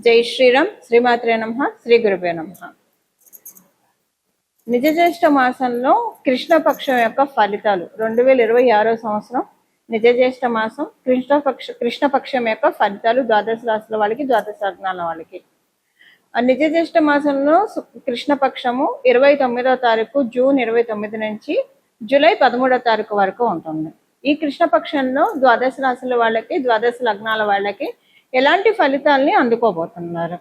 జై శ్రీరామ్. శ్రీమాత్రే నమః. శ్రీ గురుభ్యో నమః. నిజ జ్యేష్ఠ మాసంలో కృష్ణపక్షం యొక్క ఫలితాలు 2026 సంవత్సరం నిజ జ్యేష్ఠ మాసం కృష్ణపక్షం యొక్క ఫలితాలు ద్వాదశ రాశుల వాళ్ళకి, ద్వాదశ లగ్నాల వాళ్ళకి. నిజ జ్యేష్ఠ మాసంలో కృష్ణపక్షము 29వ తారీఖు జూన్ 29 నుంచి జూలై 13వ తారీఖు వరకు ఉంటుంది. ఈ కృష్ణపక్షంలో ద్వాదశ రాశుల వాళ్ళకి, ద్వాదశ లగ్నాల వాళ్ళకి ఎలాంటి ఫలితాలని అందుకోబోతున్నారు?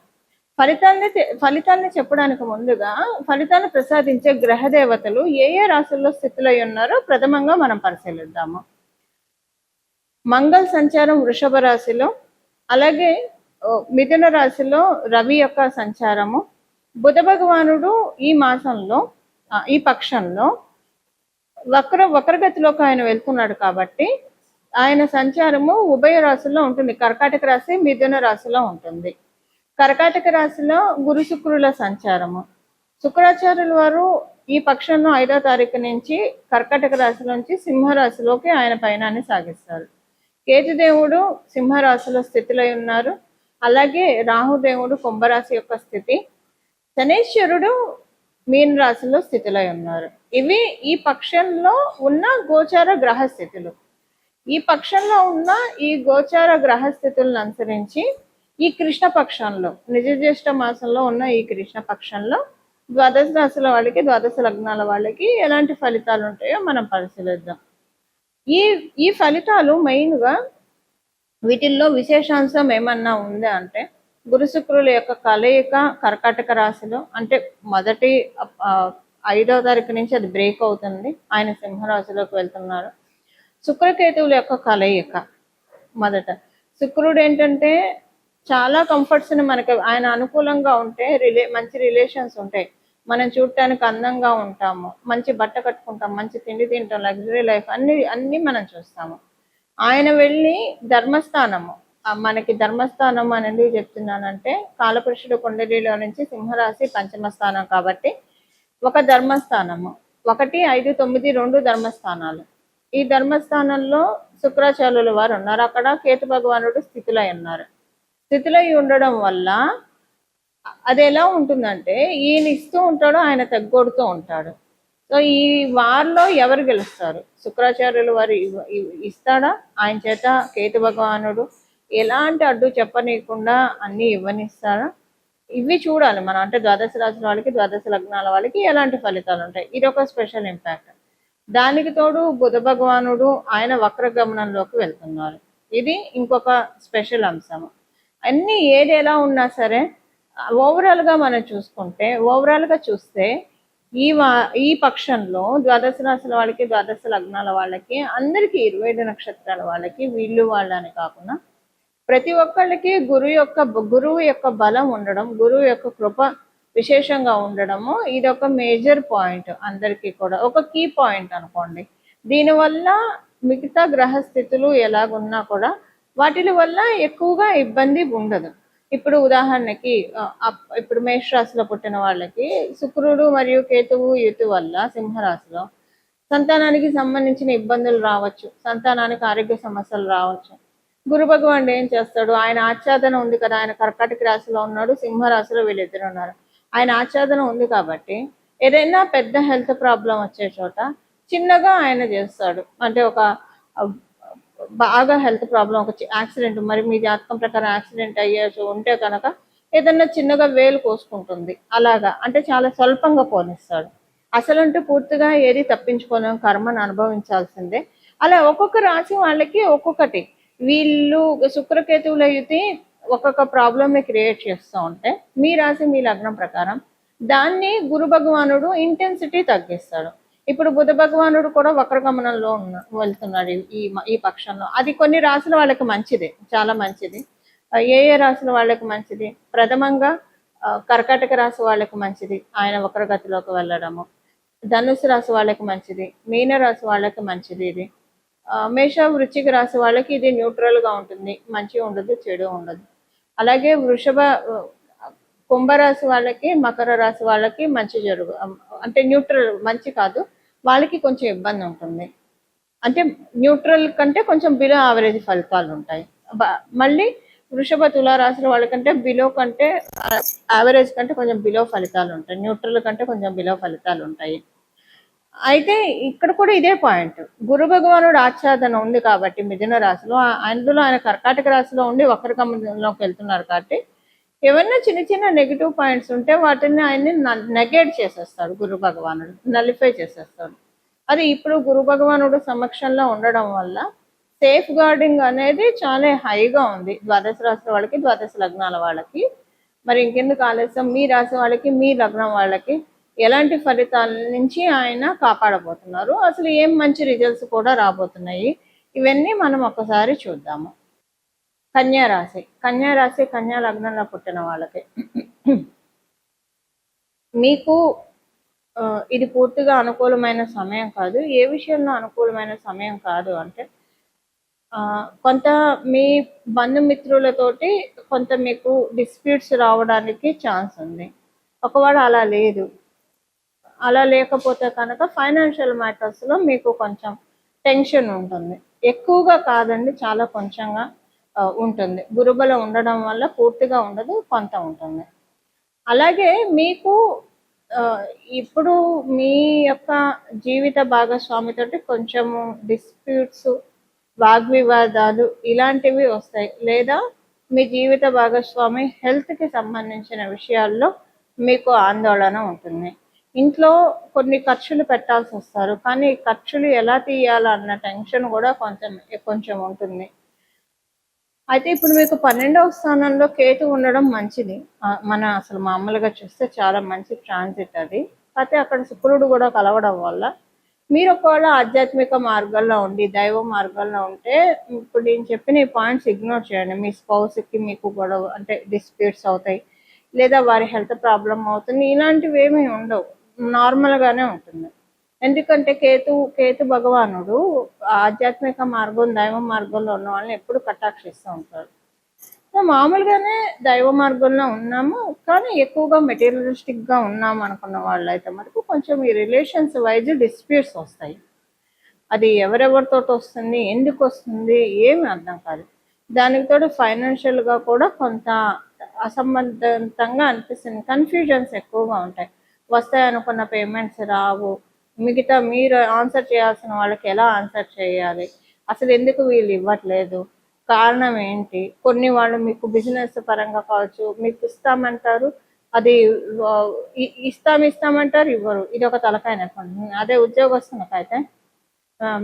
ఫలితాన్ని చెప్పడానికి ముందుగా ఫలితాన్ని ప్రసాదించే గ్రహ దేవతలు ఏ ఏ రాశుల్లో స్థితులై ఉన్నారో ప్రథమంగా మనం పరిశీలిద్దాము. మంగళ సంచారం వృషభ రాశిలో, అలాగే మిథున రాశిలో రవి యొక్క సంచారము, బుధ భగవానుడు ఈ మాసంలో ఈ పక్షంలో వక్రగతిలోకి ఆయన వెళ్తున్నాడు కాబట్టి ఆయన సంచారము ఉభయ రాశుల్లో ఉంటుంది. కర్కాటక రాశి, మిథున రాశిలో ఉంటుంది. కర్కాటక రాశిలో గురు శుక్రుల సంచారము. శుక్రాచార్యుల వారు ఈ పక్షంలో 5వ తారీఖు నుంచి కర్కాటక రాశి నుంచి సింహరాశిలోకి ఆయన పయనాన్ని సాగిస్తారు. కేతుదేవుడు సింహరాశిలో స్థితిలో ఉన్నారు. అలాగే రాహుదేవుడు కుంభరాశి యొక్క స్థితి, శనేశ్వరుడు మీన రాశిలో స్థితిలో ఉన్నారు. ఇవి ఈ పక్షంలో ఉన్న గోచార గ్రహ స్థితులు. ఈ పక్షంలో ఉన్న ఈ గోచార గ్రహ స్థితులను అనుసరించి ఈ కృష్ణపక్షంలో నిజ జ్యేష్ఠ మాసంలో ఉన్న ఈ కృష్ణపక్షంలో ద్వాదశ రాశుల వాళ్ళకి, ద్వాదశ లగ్నాల వాళ్ళకి ఎలాంటి ఫలితాలు ఉంటాయో మనం పరిశీలిద్దాం. ఈ ఫలితాలు మెయిన్గా వీటిల్లో విశేషాంశం ఏమన్నా ఉందా అంటే, గురు శుక్రుల యొక్క కలయిక కర్కాటక రాశిలో, అంటే మొదటి 5వ తారీఖు నుంచి అది బ్రేక్ అవుతుంది, ఆయన సింహరాశిలోకి వెళ్తున్నారు. శుక్రకేతువుల యొక్క కలయిక మొదట. శుక్రుడు ఏంటంటే చాలా కంఫర్ట్స్ని మనకి ఆయన అనుకూలంగా ఉంటే మంచి రిలేషన్స్ ఉంటాయి, మనం చూడటానికి అందంగా ఉంటాము, మంచి బట్ట కట్టుకుంటాం, మంచి తిండి తింటాం, లగ్జరీ లైఫ్ అన్ని మనం చూస్తాము. ఆయన వెళ్ళి ధర్మస్థానము, మనకి ధర్మస్థానం అని ఎందుకు చెప్తున్నానంటే కాలపురుషుడు కుండలిలో నుంచి సింహరాశి పంచమ స్థానం కాబట్టి ఒక ధర్మస్థానము, 1, 5, 9, 2 ధర్మస్థానాలు. ఈ ధర్మస్థానంలో శుక్రాచార్యుల వారు ఉన్నారు. అక్కడ కేతు భగవానుడు స్థితిలో ఉన్నారు. స్థితిలో ఉండడం వల్ల అది ఎలా ఉంటుందంటే ఈయన ఇస్తూ ఉంటాడు, ఆయన తగ్గొడుతూ ఉంటాడు. సో ఈ వారిలో ఎవరు గెలుస్తారు? శుక్రాచార్యుల వారు ఇస్తాడా? ఆయన చేత కేతు భగవానుడు ఎలాంటి అడ్డు చెప్పనీయకుండా అన్ని ఇవ్వనిస్తాడా? ఇవి చూడాలి మనం. అంటే ద్వాదశ రాశుల వాళ్ళకి, ద్వాదశ లగ్నాల వాళ్ళకి ఎలాంటి ఫలితాలు ఉంటాయి, ఇది ఒక స్పెషల్ ఇంపాక్ట్. దానికి తోడు బుధ భగవానుడు ఆయన వక్రగమనంలోకి వెళ్తున్నారు, ఇది ఇంకొక స్పెషల్ అంశము. అన్ని ఏది ఎలా ఉన్నా సరే ఓవరాల్గా మనం చూసుకుంటే, ఓవరాల్గా చూస్తే ఈ పక్షంలో ద్వాదశ రాశుల వాళ్ళకి, ద్వాదశ లగ్నాల వాళ్ళకి, అందరికీ 27 నక్షత్రాల వాళ్ళకి, వీళ్ళు వాళ్ళని కాకుండా ప్రతి ఒక్కళ్ళకి గురువు యొక్క బలం ఉండడం, గురువు యొక్క కృప విశేషంగా ఉండడము, ఇది ఒక మేజర్ పాయింట్. అందరికీ కూడా ఒక కీ పాయింట్ అనుకోండి. దీనివల్ల మిగతా గ్రహస్థితులు ఎలాగున్నా కూడా వాటి వల్ల ఎక్కువగా ఇబ్బంది ఉండదు. ఇప్పుడు ఉదాహరణకి ఇప్పుడు మేషరాశిలో పుట్టిన వాళ్ళకి శుక్రుడు మరియు కేతువు యుతి వల్ల సింహరాశిలో సంతానానికి సంబంధించిన ఇబ్బందులు రావచ్చు, సంతానానికి ఆరోగ్య సమస్యలు రావచ్చు. గురు భగవానుడు ఏం చేస్తాడు? ఆయన ఆచ్ఛాదన ఉంది కదా, ఆయన కర్కాటక రాశిలో ఉన్నాడు, సింహరాశిలో వీళ్ళిద్దరు ఉన్నారు. ఆయన ఆచ్ఛాదన ఉంది కాబట్టి ఏదైనా పెద్ద హెల్త్ ప్రాబ్లం వచ్చే చోట చిన్నగా ఆయన చేస్తాడు. అంటే ఒక బాగా హెల్త్ ప్రాబ్లం, ఒక యాక్సిడెంట్, మరి మీ జాతకం ప్రకారం యాక్సిడెంట్ అయ్యేసి ఉంటే కనుక ఏదన్నా చిన్నగా వేలు కోసుకుంటుంది, అలాగా అంటే చాలా స్వల్పంగా పోనిస్తాడు. అసలుంటే పూర్తిగా ఏది తప్పించుకోలేం, కర్మను అనుభవించాల్సిందే. అలా ఒక్కొక్క రాశి వాళ్ళకి ఒక్కొక్కటి, వీళ్ళు శుక్రకేతువుల యుతి ఒక్కొక్క ప్రాబ్లమ్ని క్రియేట్ చేస్తూ ఉంటే మీ రాశి మీ లగ్నం ప్రకారం దాన్ని గురు భగవానుడు ఇంటెన్సిటీ తగ్గిస్తాడు. ఇప్పుడు బుధ భగవానుడు కూడా వక్రగమనంలో వెళ్తున్నాడు ఈ పక్షంలో. అది కొన్ని రాశుల వాళ్ళకి మంచిదే, చాలా మంచిది. ఏ రాశుల వాళ్ళకి మంచిది? ప్రథమంగా కర్కాటక రాశి వాళ్ళకి మంచిది, ఆయన వక్రగతిలోకి వెళ్ళడము. ధనుసు రాశి వాళ్ళకి మంచిది, మీన రాశి వాళ్ళకి మంచిది. ఇది మేష వృశ్చిక రాశి వాళ్ళకి ఇది న్యూట్రల్గా ఉంటుంది, మంచి ఉండదు, చెడు ఉండదు. అలాగే కుంభరాశి వాళ్ళకి, మకర రాశి వాళ్ళకి మంచి అంటే న్యూట్రల్, మంచి కాదు, వాళ్ళకి కొంచెం ఇబ్బంది ఉంటుంది. అంటే న్యూట్రల్ కంటే కొంచెం బిలో యావరేజ్ ఫలితాలు ఉంటాయి. మళ్ళీ వృషభ తులారాశుల వాళ్ళకంటే బిలో కంటే యావరేజ్ కంటే కొంచెం బిలో ఫలితాలు ఉంటాయి, న్యూట్రల్ కంటే కొంచెం బిలో ఫలితాలు ఉంటాయి. అయితే ఇక్కడ కూడా ఇదే పాయింట్, గురు భగవానుడు ఆచ్ఛాదన ఉంది కాబట్టి మిథున రాశిలో, అందులో ఆయన కర్కాటక రాశిలో ఉండి వక్రగమనంలోకి వెళ్తున్నారు కాబట్టి ఏమన్నా చిన్న చిన్న నెగిటివ్ పాయింట్స్ ఉంటే వాటిని ఆయన్ని నెగేట్ చేసేస్తాడు గురు భగవానుడు, నలిఫై చేసేస్తాడు. అది ఇప్పుడు గురు భగవానుడు సమక్షంలో ఉండడం వల్ల సేఫ్ గార్డింగ్ అనేది చాలా హైగా ఉంది ద్వాదశ రాశి వాళ్ళకి, ద్వాదశ లగ్నాల వాళ్ళకి. మరి ఇంకెందుకు ఆలస్యం, మీ రాశి వాళ్ళకి, మీ లగ్నం వాళ్ళకి ఎలాంటి ఫలితాల నుంచి ఆయన కాపాడబోతున్నారు, అసలు ఏం మంచి రిజల్ట్స్ కూడా రాబోతున్నాయి, ఇవన్నీ మనం ఒకసారి చూద్దాము. కన్యా రాశి, కన్యా రాశి కన్యా లగ్నంలో పుట్టిన వాళ్ళకి మీకు ఇది పూర్తిగా అనుకూలమైన సమయం కాదు. ఏ విషయంలో అనుకూలమైన సమయం కాదు అంటే కొంత మీ బంధుమిత్రులతోటి కొంత మీకు డిస్ప్యూట్స్ రావడానికి ఛాన్స్ ఉంది. ఒకవేళ అలా లేదు, అలా లేకపోతే కనుక ఫైనాన్షియల్ మ్యాటర్స్లో మీకు కొంచెం టెన్షన్ ఉంటుంది. ఎక్కువగా కాదండి, చాలా కొంచెంగా ఉంటుంది. గురుబలం ఉండడం వల్ల పూర్తిగా ఉండదు, కొంత ఉంటుంది. అలాగే మీకు ఇప్పుడు మీ యొక్క జీవిత భాగస్వామితోటి కొంచెము డిస్ప్యూట్స్, వాగ్వివాదాలు ఇలాంటివి వస్తాయి. లేదా మీ జీవిత భాగస్వామి హెల్త్కి సంబంధించిన విషయాల్లో మీకు ఆందోళన ఉంటుంది. ఇంట్లో కొన్ని ఖర్చులు పెట్టాల్సి వస్తారు, కానీ ఖర్చులు ఎలా తీయాలన్న టెన్షన్ కూడా కొంచెం ఉంటుంది. అయితే ఇప్పుడు మీకు 12వ స్థానంలో కేతు ఉండడం మంచిది. అసలు మామూలుగా చూస్తే చాలా మంచి ట్రాన్సిట్ అది. అయితే అక్కడ శుక్రుడు కూడా కలవడం వల్ల మీరు ఒకవేళ ఆధ్యాత్మిక మార్గాల్లో ఉండి దైవ మార్గాల్లో ఉంటే ఇప్పుడు నేను చెప్పిన ఈ పాయింట్స్ ఇగ్నోర్ చేయండి. మీ స్పౌస్కి మీకు గొడవ అంటే డిస్ప్యూట్స్ అవుతాయి, లేదా వారి హెల్త్ ప్రాబ్లం అవుతుంది, ఇలాంటివి ఏమీ ఉండవు, నార్మల్గానే ఉంటుంది. ఎందుకంటే కేతు భగవానుడు ఆధ్యాత్మిక మార్గం దైవ మార్గంలో ఉన్న వాళ్ళని ఎప్పుడు కటాక్షిస్తూ ఉంటాడు. మామూలుగానే దైవ మార్గంలో ఉన్నాము, కానీ ఎక్కువగా మెటీరియలిస్టిక్గా ఉన్నాము అనుకున్న వాళ్ళు అయితే మనకు కొంచెం ఈ రిలేషన్స్ వైజ్ డిస్ప్యూట్స్ వస్తాయి. అది ఎవరెవరితో వస్తుంది, ఎందుకు వస్తుంది, ఏమి అర్థం కాదు. దానికి తోడు ఫైనాన్షియల్గా కూడా కొంత అసంబద్ధంగా అనిపిస్తుంది, కన్ఫ్యూజన్స్ ఎక్కువగా ఉంటాయి. వస్తాయనుకున్న పేమెంట్స్ రావు, మిగతా మీరు ఆన్సర్ చేయాల్సిన వాళ్ళకి ఎలా ఆన్సర్ చేయాలి, అసలు ఎందుకు వీళ్ళు ఇవ్వట్లేదు, కారణం ఏంటి. కొన్ని వాళ్ళు మీకు బిజినెస్ పరంగా కావచ్చు, మీకు ఇస్తామంటారు, అది ఇస్తామంటారు, ఇవ్వరు. ఇది ఒక తలకాయ నొప్పి. అదే ఉద్యోగస్తులకైతే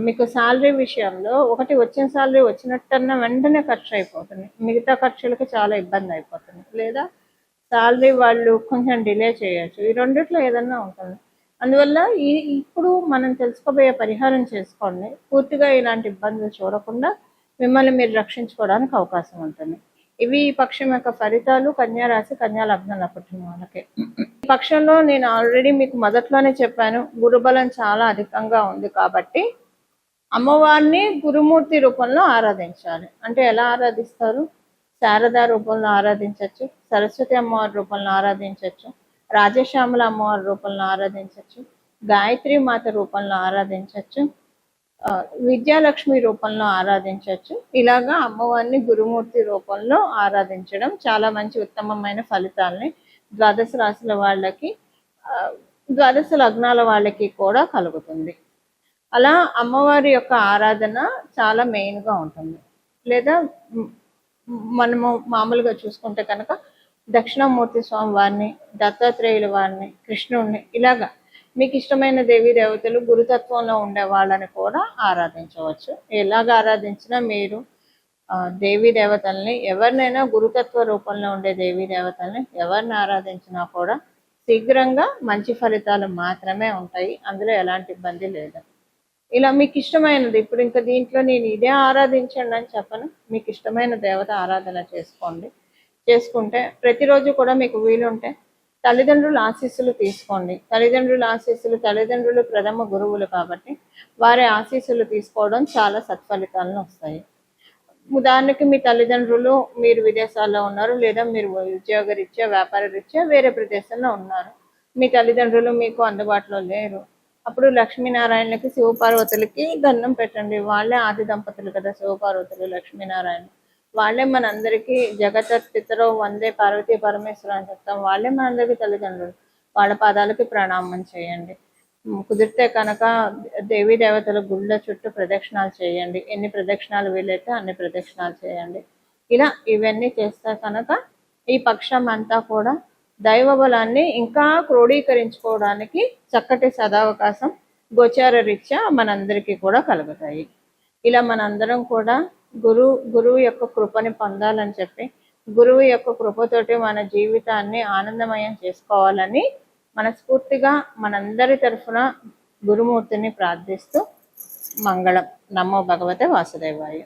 మీకు శాలరీ విషయంలో ఒకటి వచ్చిన శాలరీ వచ్చినట్టన్నా వెంటనే ఖర్చు అయిపోతుంది, మిగతా ఖర్చులకు చాలా ఇబ్బంది అయిపోతుంది. లేదా శాలరీ వాళ్ళు కొంచెం డిలే చేయొచ్చు, ఈ రెండిట్లో ఏదన్నా ఉంటుంది. అందువల్ల ఇప్పుడు మనం తెలుసుకోబోయే పరిహారం చేసుకోండి, పూర్తిగా ఇలాంటి ఇబ్బందులు చూడకుండా మిమ్మల్ని మీరు రక్షించుకోవడానికి అవకాశం ఉంటుంది. ఇవి ఈ పక్షం యొక్క ఫలితాలు కన్యా రాశి కన్యా లగ్నంలో పుట్టిన వాళ్ళకి. ఈ పక్షంలో నేను ఆల్రెడీ మీకు మొదట్లోనే చెప్పాను, గురుబలం చాలా అధికంగా ఉంది కాబట్టి అమ్మవారిని గురుమూర్తి రూపంలో ఆరాధించాలి. అంటే ఎలా ఆరాధిస్తారు? శారదా రూపంలో ఆరాధించవచ్చు, సరస్వతి అమ్మవారి రూపంలో ఆరాధించవచ్చు, రాజశ్యామల అమ్మవారి రూపంలో ఆరాధించవచ్చు, గాయత్రి మాత రూపంలో ఆరాధించవచ్చు, విద్యాలక్ష్మి రూపంలో ఆరాధించవచ్చు. ఇలాగా అమ్మవారిని గురుమూర్తి రూపంలో ఆరాధించడం చాలా మంచి ఉత్తమమైన ఫలితాలని ద్వాదశ రాశుల వాళ్ళకి, ద్వాదశ లగ్నాల వాళ్ళకి కూడా కలుగుతుంది. అలా అమ్మవారి యొక్క ఆరాధన చాలా మెయిన్గా ఉంటుంది. లేదా మనము మామూలుగా చూసుకుంటే కనుక దక్షిణామూర్తి స్వామి వారిని, దత్తాత్రేయుల వారిని, కృష్ణుడిని, ఇలాగా మీకు ఇష్టమైన దేవీ దేవతలు గురుతత్వంలో ఉండే వాళ్ళని కూడా ఆరాధించవచ్చు. ఎలాగ ఆరాధించినా మీరు దేవీ దేవతల్ని ఎవరినైనా గురుతత్వ రూపంలో ఉండే దేవీ దేవతల్ని ఎవరిని ఆరాధించినా కూడా శీఘ్రంగా మంచి ఫలితాలు మాత్రమే ఉంటాయి, అందులో ఎలాంటి ఇబ్బంది లేదు. ఇలా మీకు ఇష్టమైనది, ఇప్పుడు ఇంకా దీంట్లో నేను ఇదే ఆరాధించండి అని చెప్పను, మీకు ఇష్టమైన దేవత ఆరాధన చేసుకుంటే ప్రతిరోజు కూడా మీకు వీలుంటే తల్లిదండ్రుల ఆశీస్సులు తీసుకోండి. తల్లిదండ్రులు ప్రథమ గురువులు కాబట్టి వారి ఆశీస్సులు తీసుకోవడం చాలా సత్ఫలితాలను వస్తాయి. ఉదాహరణకి మీ తల్లిదండ్రులు మీరు విదేశాల్లో ఉన్నారు, లేదా మీరు ఉద్యోగ రీత్యా వ్యాపార రీత్యా వేరే ప్రదేశంలో ఉన్నారు, మీ తల్లిదండ్రులు మీకు అందుబాటులో లేరు. అప్పుడు లక్ష్మీనారాయణలకి శివపార్వతులకి దండం పెట్టండి. వాళ్ళే ఆది దంపతులు కదా, శివపార్వతులు లక్ష్మీనారాయణ. వాళ్ళే మనందరికీ జగతపితరో వందే పార్వతీ పరమేశ్వర అని చెప్తాం. వాళ్ళే మనందరికీ తల్లిదండ్రులు. వాళ్ళ పాదాలకి ప్రణామం చేయండి. కుదిరితే కనుక దేవీ దేవతల గుళ్ళ చుట్టూ ప్రదక్షిణాలు చేయండి. ఎన్ని ప్రదక్షిణాలు వీలైతే అన్ని ప్రదక్షిణాలు చేయండి. ఇలా ఇవన్నీ చేస్తే కనుక ఈ పక్షం అంతా కూడా దైవ బలాన్ని ఇంకా క్రోడీకరించుకోవడానికి చక్కటి సదావకాశం గోచార రీత్యా మనందరికీ కూడా కలుగుతాయి. ఇలా మనందరం కూడా గురువు యొక్క కృపని పొందాలని చెప్పి, గురువు యొక్క కృపతోటి మన జీవితాన్ని ఆనందమయం చేసుకోవాలని మనస్ఫూర్తిగా మనందరి తరఫున గురుమూర్తిని ప్రార్థిస్తూ మంగళం. నమో భగవతే వాసుదేవాయ.